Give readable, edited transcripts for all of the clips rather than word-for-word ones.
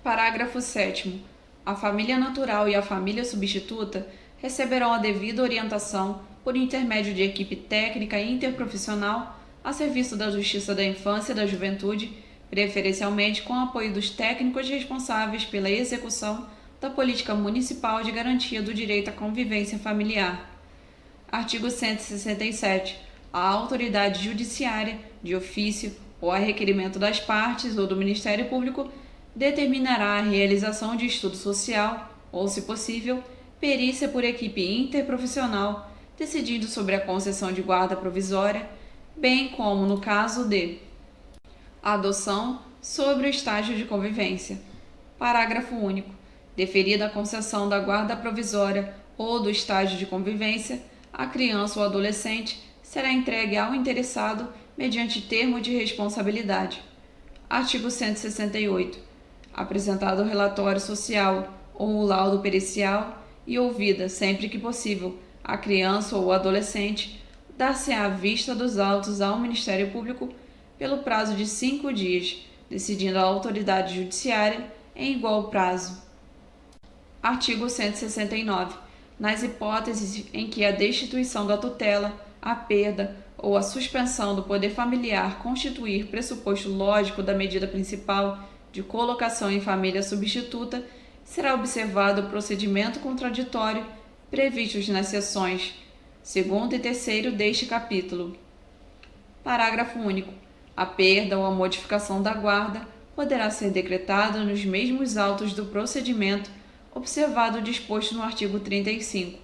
Parágrafo 7º. A família natural e a família substituta receberão a devida orientação por intermédio de equipe técnica e interprofissional a serviço da Justiça da Infância e da Juventude, preferencialmente com o apoio dos técnicos responsáveis pela execução da Política Municipal de Garantia do Direito à Convivência Familiar. Artigo 167. A autoridade judiciária, de ofício ou a requerimento das partes ou do Ministério Público, determinará a realização de estudo social ou, se possível, perícia por equipe interprofissional, decidindo sobre a concessão de guarda provisória, bem como no caso de adoção sobre o estágio de convivência. Parágrafo único. Deferida a concessão da guarda provisória ou do estágio de convivência, a criança ou adolescente será entregue ao interessado mediante termo de responsabilidade. Artigo 168. Apresentado o relatório social ou o laudo pericial e ouvida, sempre que possível, a criança ou o adolescente, dar-se-á vista dos autos ao Ministério Público pelo prazo de 5 dias, decidindo a autoridade judiciária em igual prazo. Artigo 169. Nas hipóteses em que a destituição da tutela, a perda ou a suspensão do poder familiar constituir pressuposto lógico da medida principal de colocação em família substituta, será observado o procedimento contraditório previstos nas seções 2º e 3º deste capítulo. Parágrafo único. A perda ou a modificação da guarda poderá ser decretada nos mesmos autos do procedimento, observado o disposto no artigo 35.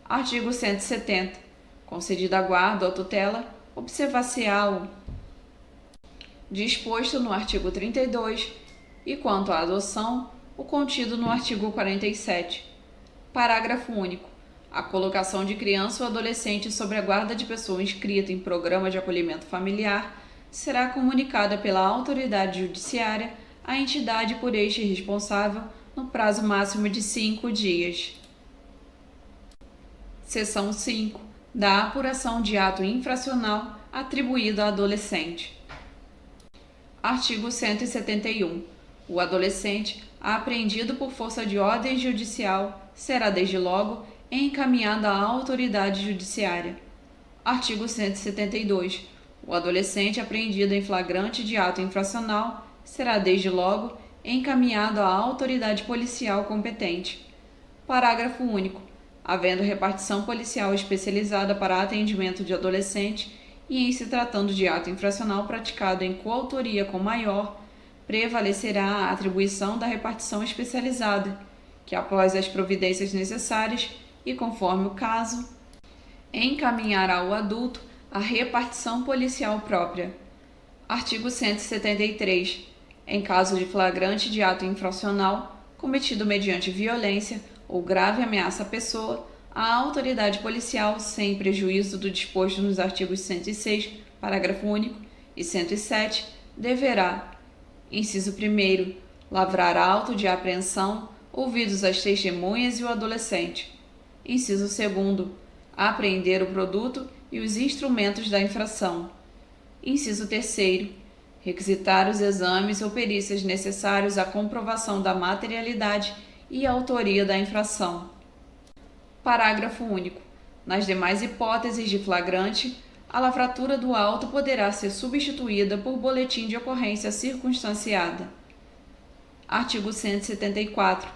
Artigo 170. Concedida a guarda ou tutela, observar-se-á o disposto no artigo 32 e, quanto à adoção, o contido no artigo 47. Parágrafo único. A colocação de criança ou adolescente sob a guarda de pessoa inscrita em programa de acolhimento familiar será comunicada pela autoridade judiciária à entidade por este responsável no prazo máximo de 5 dias. Seção 5. Da apuração de ato infracional atribuído a adolescente. Artigo 171. O adolescente, apreendido por força de ordem judicial, será desde logo encaminhado à autoridade judiciária. Artigo 172. O adolescente apreendido em flagrante de ato infracional será desde logo encaminhado à autoridade policial competente. Parágrafo único. Havendo repartição policial especializada para atendimento de adolescente e em se tratando de ato infracional praticado em coautoria com maior, prevalecerá a atribuição da repartição especializada, que após as providências necessárias e conforme o caso, encaminhará ao adulto a repartição policial própria. Artigo 173. Em caso de flagrante de ato infracional cometido mediante violência ou grave ameaça à pessoa, a autoridade policial, sem prejuízo do disposto nos artigos 106, parágrafo único, e 107, deverá: inciso 1º, lavrar auto de apreensão, ouvidos as testemunhas e o adolescente. Inciso 2º, apreender o produto e os instrumentos da infração. Inciso 3º, requisitar os exames ou perícias necessários à comprovação da materialidade e autoria da infração. Parágrafo único. Nas demais hipóteses de flagrante, a lavratura do auto poderá ser substituída por boletim de ocorrência circunstanciada. Artigo 174.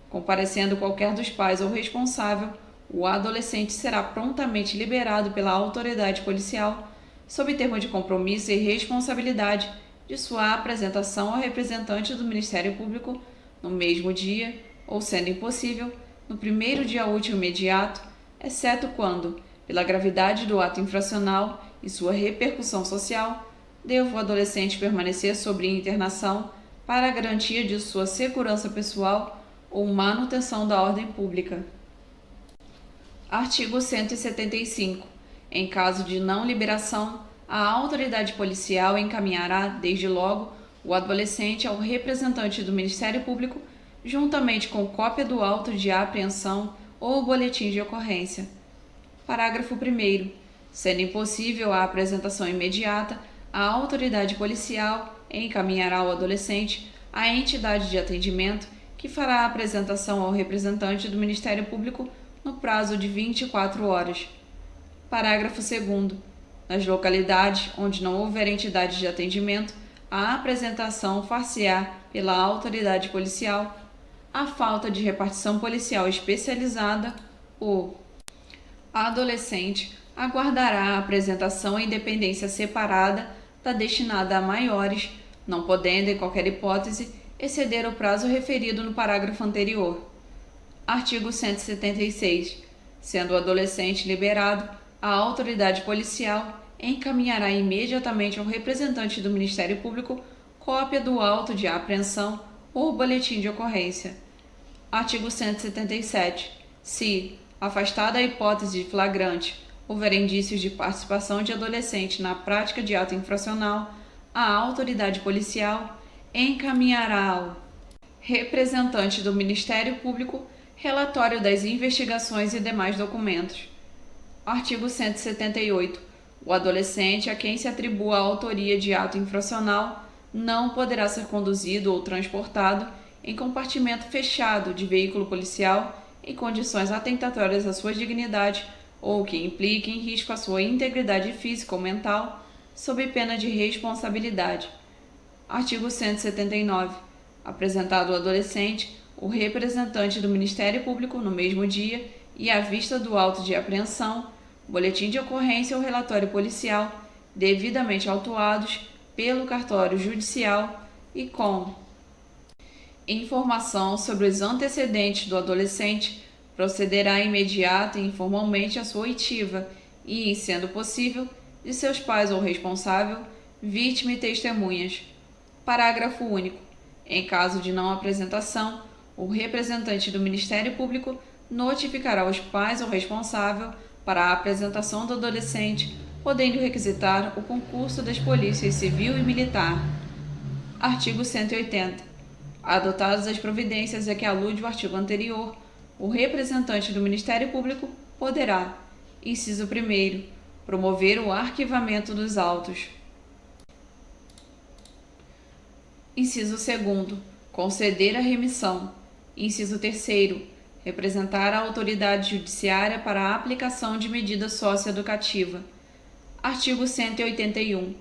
Comparecendo qualquer dos pais ou responsável, o adolescente será prontamente liberado pela autoridade policial, sob termo de compromisso e responsabilidade de sua apresentação ao representante do Ministério Público no mesmo dia, ou sendo impossível, no primeiro dia útil imediato, exceto quando, pela gravidade do ato infracional e sua repercussão social, deva o adolescente permanecer sob internação para a garantia de sua segurança pessoal ou manutenção da ordem pública. Artigo 175. Em caso de não liberação, a autoridade policial encaminhará, desde logo, o adolescente ao representante do Ministério Público, juntamente com cópia do auto de apreensão ou boletim de ocorrência. Parágrafo 1º. Sendo impossível a apresentação imediata, a autoridade policial encaminhará ao adolescente a entidade de atendimento que fará a apresentação ao representante do Ministério Público no prazo de 24 horas. Parágrafo 2º. Nas localidades onde não houver entidade de atendimento, a apresentação far-se-á pela autoridade policial. A falta de repartição policial especializada, o adolescente aguardará a apresentação em dependência separada da destinada a maiores, não podendo, em qualquer hipótese, exceder o prazo referido no parágrafo anterior. Artigo 176. Sendo o adolescente liberado, a autoridade policial encaminhará imediatamente ao representante do Ministério Público cópia do auto de apreensão ou boletim de ocorrência. Artigo 177. Se, afastada a hipótese de flagrante, houver indícios de participação de adolescente na prática de ato infracional, a autoridade policial encaminhará ao representante do Ministério Público relatório das investigações e demais documentos. Artigo 178. O adolescente a quem se atribua a autoria de ato infracional não poderá ser conduzido ou transportado em compartimento fechado de veículo policial em condições atentatórias à sua dignidade ou que impliquem risco à sua integridade física ou mental, sob pena de responsabilidade. Artigo 179. Apresentado o adolescente, o representante do Ministério Público no mesmo dia e à vista do auto de apreensão, boletim de ocorrência ou relatório policial, devidamente autuados pelo cartório judicial e com informação sobre os antecedentes do adolescente, procederá imediata e informalmente à sua oitiva e, sendo possível, de seus pais ou responsável, vítima e testemunhas. Parágrafo único. Em caso de não apresentação, o representante do Ministério Público notificará os pais ou responsável para a apresentação do adolescente, podendo requisitar o concurso das polícias civil e militar. Artigo 180. Adotadas as providências a que alude o artigo anterior, o representante do Ministério Público poderá, inciso 1º, promover o arquivamento dos autos. Inciso 2º, conceder a remissão. Inciso 3º, representar a autoridade judiciária para a aplicação de medida socioeducativa. Artigo 181.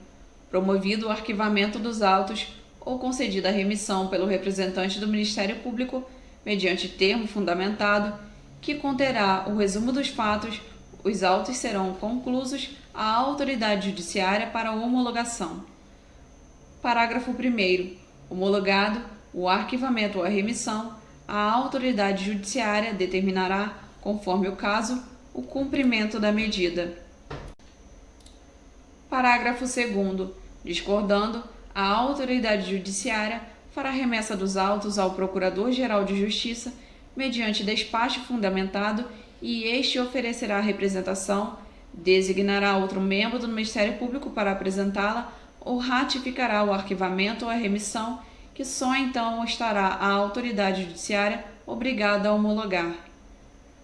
Promovido o arquivamento dos autos ou concedida a remissão pelo representante do Ministério Público, mediante termo fundamentado, que conterá o resumo dos fatos, os autos serão conclusos à autoridade judiciária para homologação. Parágrafo 1º. Homologado o arquivamento ou a remissão, a autoridade judiciária determinará, conforme o caso, o cumprimento da medida. Parágrafo 2º. Discordando, a autoridade judiciária fará remessa dos autos ao Procurador-Geral de Justiça, mediante despacho fundamentado, e este oferecerá a representação, designará outro membro do Ministério Público para apresentá-la ou ratificará o arquivamento ou a remissão, que só então estará a autoridade judiciária obrigada a homologar.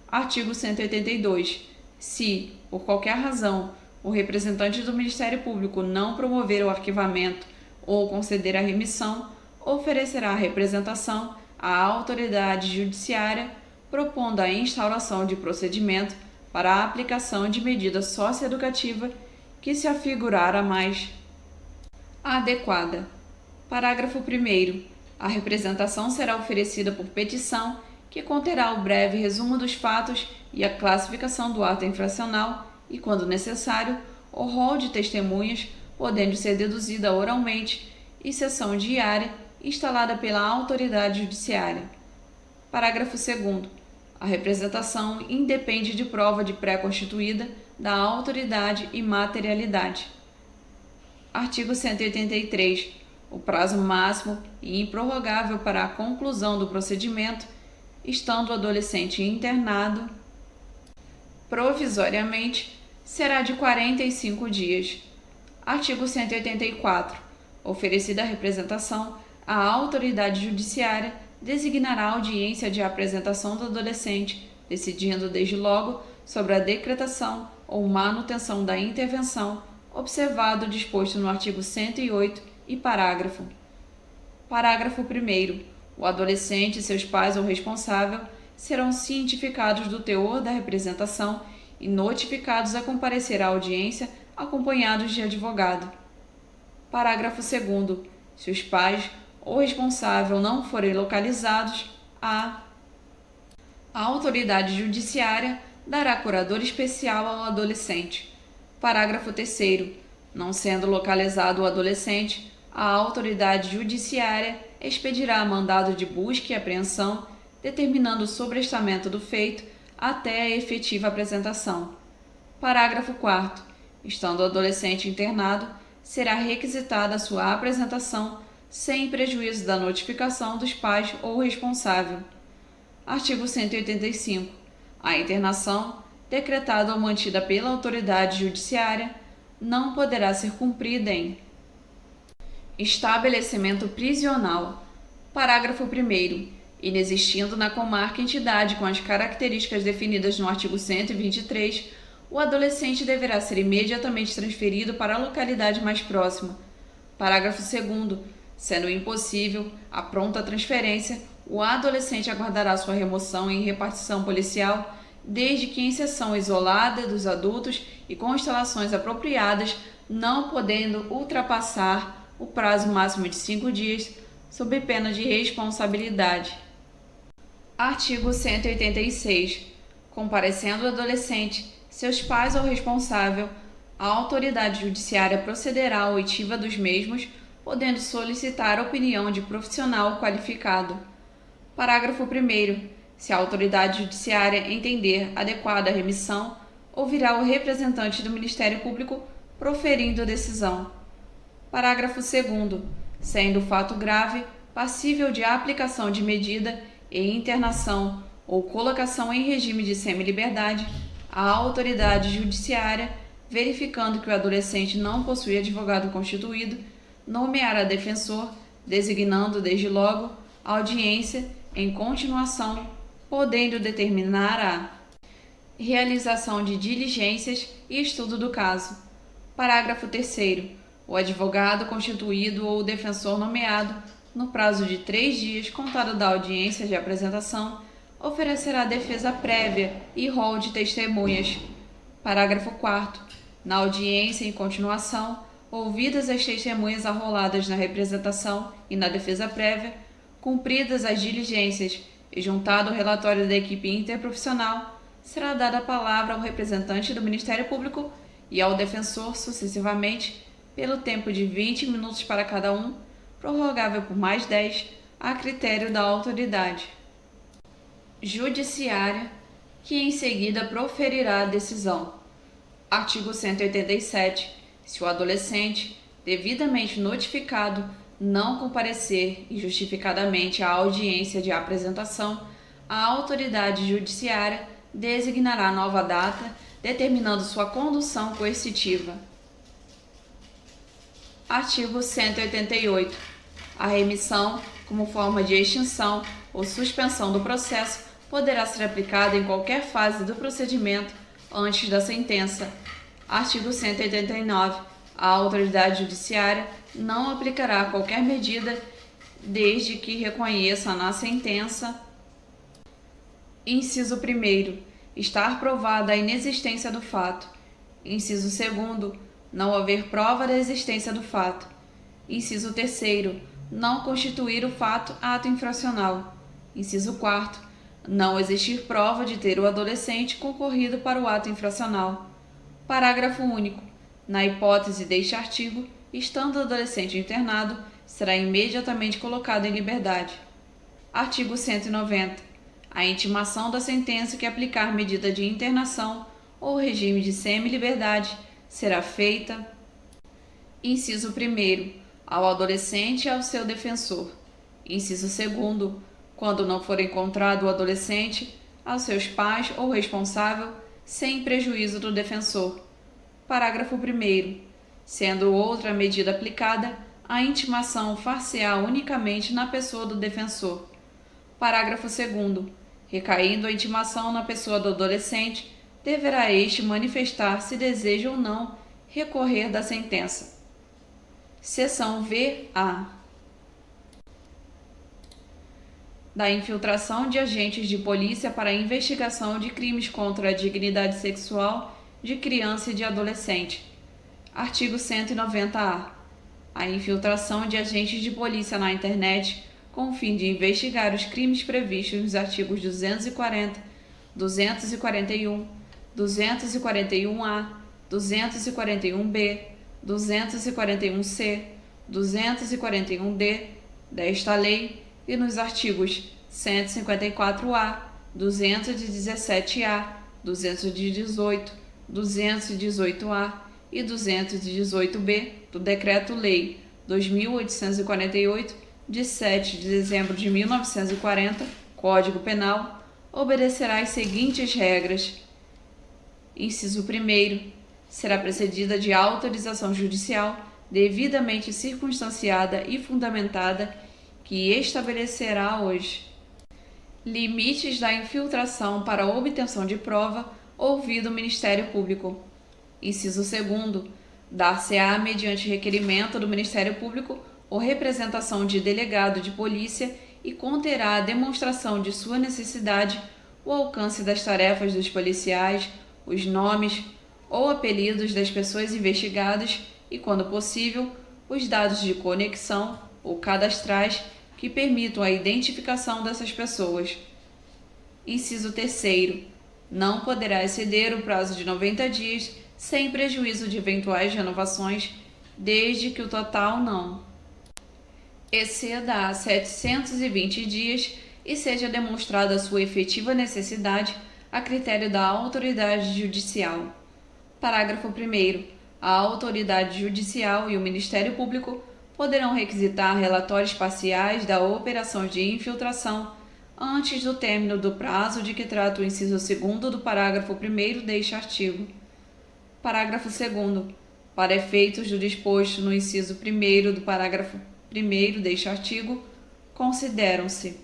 Artigo 182. Se, por qualquer razão, o representante do Ministério Público não promover o arquivamento ou conceder a remissão, oferecerá a representação à autoridade judiciária, propondo a instauração de procedimento para a aplicação de medida socioeducativa que se afigurar a mais adequada. Parágrafo 1º. A representação será oferecida por petição, que conterá o breve resumo dos fatos e a classificação do ato infracional e, quando necessário, o rol de testemunhas, podendo ser deduzida oralmente, e sessão diária instalada pela autoridade judiciária. Parágrafo 2º. A representação independe de prova de pré-constituída da autoridade e materialidade. Artigo 183. O prazo máximo e improrrogável para a conclusão do procedimento, estando o adolescente internado provisoriamente, será de 45 dias. Artigo 184. Oferecida a representação, a autoridade judiciária designará audiência de apresentação do adolescente, decidindo desde logo sobre a decretação ou manutenção da intervenção, observado o disposto no artigo 108 e parágrafo. Parágrafo 1º. O adolescente, seus pais ou responsável serão cientificados do teor da representação e notificados a comparecer à audiência acompanhados de advogado. Parágrafo 2º. Se os pais ou responsável não forem localizados, a autoridade judiciária dará curador especial ao adolescente. Parágrafo 3º. Não sendo localizado o adolescente, a autoridade judiciária expedirá mandado de busca e apreensão, determinando o sobrestamento do feito até a efetiva apresentação. Parágrafo 4º. Estando o adolescente internado, será requisitada a sua apresentação sem prejuízo da notificação dos pais ou responsável. Artigo 185. A internação, decretada ou mantida pela autoridade judiciária, não poderá ser cumprida em estabelecimento prisional. Parágrafo 1º. Inexistindo na comarca entidade com as características definidas no artigo 123, o adolescente deverá ser imediatamente transferido para a localidade mais próxima. Parágrafo 2º. Sendo impossível a pronta transferência, o adolescente aguardará sua remoção em repartição policial, desde que em seção isolada dos adultos e com instalações apropriadas, não podendo ultrapassar o prazo máximo de 5 dias, sob pena de responsabilidade. Artigo 186. Comparecendo o adolescente, seus pais ou responsável, a autoridade judiciária procederá à oitiva dos mesmos, podendo solicitar a opinião de profissional qualificado. Parágrafo 1º. Se a autoridade judiciária entender adequada a remissão, ouvirá o representante do Ministério Público proferindo a decisão. Parágrafo 2º. Sendo o fato grave, passível de aplicação de medida e internação ou colocação em regime de semiliberdade, a autoridade judiciária, verificando que o adolescente não possui advogado constituído, nomeará defensor, designando desde logo a audiência em continuação, podendo determinar a realização de diligências e estudo do caso. Parágrafo 3º. O advogado constituído ou o defensor nomeado, no prazo de 3 dias contado da audiência de apresentação, oferecerá defesa prévia e rol de testemunhas. Parágrafo 4º. Na audiência em continuação, ouvidas as testemunhas arroladas na representação e na defesa prévia, cumpridas as diligências e juntado o relatório da equipe interprofissional, será dada a palavra ao representante do Ministério Público e ao defensor sucessivamente, pelo tempo de 20 minutos para cada um, prorrogável por mais 10, a critério da autoridade judiciária, que em seguida proferirá a decisão. Artigo 187. Se o adolescente, devidamente notificado, não comparecer injustificadamente à audiência de apresentação, a autoridade judiciária designará nova data, determinando sua condução coercitiva. Artigo 188. A remissão, como forma de extinção ou suspensão do processo, poderá ser aplicada em qualquer fase do procedimento antes da sentença. Artigo 189. A autoridade judiciária não aplicará qualquer medida desde que reconheça na sentença: inciso 1º, estar provada a inexistência do fato; inciso 2º, não haver prova da existência do fato; inciso 3º, não constituir o fato ato infracional; inciso 4º, não existir prova de ter o adolescente concorrido para o ato infracional. Parágrafo único. Na hipótese deste artigo, estando o adolescente internado, será imediatamente colocado em liberdade. Artigo 190. A intimação da sentença que aplicar medida de internação ou regime de semiliberdade será feita: inciso 1º, ao adolescente e ao seu defensor; inciso 2º, quando não for encontrado o adolescente, aos seus pais ou responsável, sem prejuízo do defensor. Parágrafo 1º. Sendo outra medida aplicada, a intimação far-se-á unicamente na pessoa do defensor. Parágrafo 2º. Recaindo a intimação na pessoa do adolescente, deverá este manifestar se deseja ou não recorrer da sentença. Seção VA. da infiltração de agentes de polícia para a investigação de crimes contra a dignidade sexual de criança e de adolescente. Artigo 190-A. A infiltração de agentes de polícia na internet com o fim de investigar os crimes previstos nos artigos 240, 241, 241-A, 241-B, 241-C, 241-D desta lei e nos artigos 154-A, 217-A, 218, 218-A e 218-B do Decreto-Lei 2.848, de 7 de dezembro de 1940, Código Penal, obedecerá às seguintes regras. Inciso 1º. Será precedida de autorização judicial devidamente circunstanciada e fundamentada que estabelecerá os limites da infiltração para a obtenção de prova ouvido o Ministério Público. Inciso 2º. Dar-se-á, mediante requerimento do Ministério Público ou representação de delegado de polícia e conterá a demonstração de sua necessidade, o alcance das tarefas dos policiais, os nomes ou apelidos das pessoas investigadas e, quando possível, os dados de conexão ou cadastrais que permitam a identificação dessas pessoas. Inciso 3º. Não poderá exceder o prazo de 90 dias sem prejuízo de eventuais renovações, desde que o total não exceda a 720 dias e seja demonstrada a sua efetiva necessidade a critério da autoridade judicial. Parágrafo 1º. A autoridade judicial e o Ministério Público poderão requisitar relatórios parciais da operação de infiltração antes do término do prazo de que trata o inciso 2º do parágrafo 1º deste artigo. Parágrafo 2º. Para efeitos do disposto no inciso 1º do parágrafo 1º deste artigo, consideram-se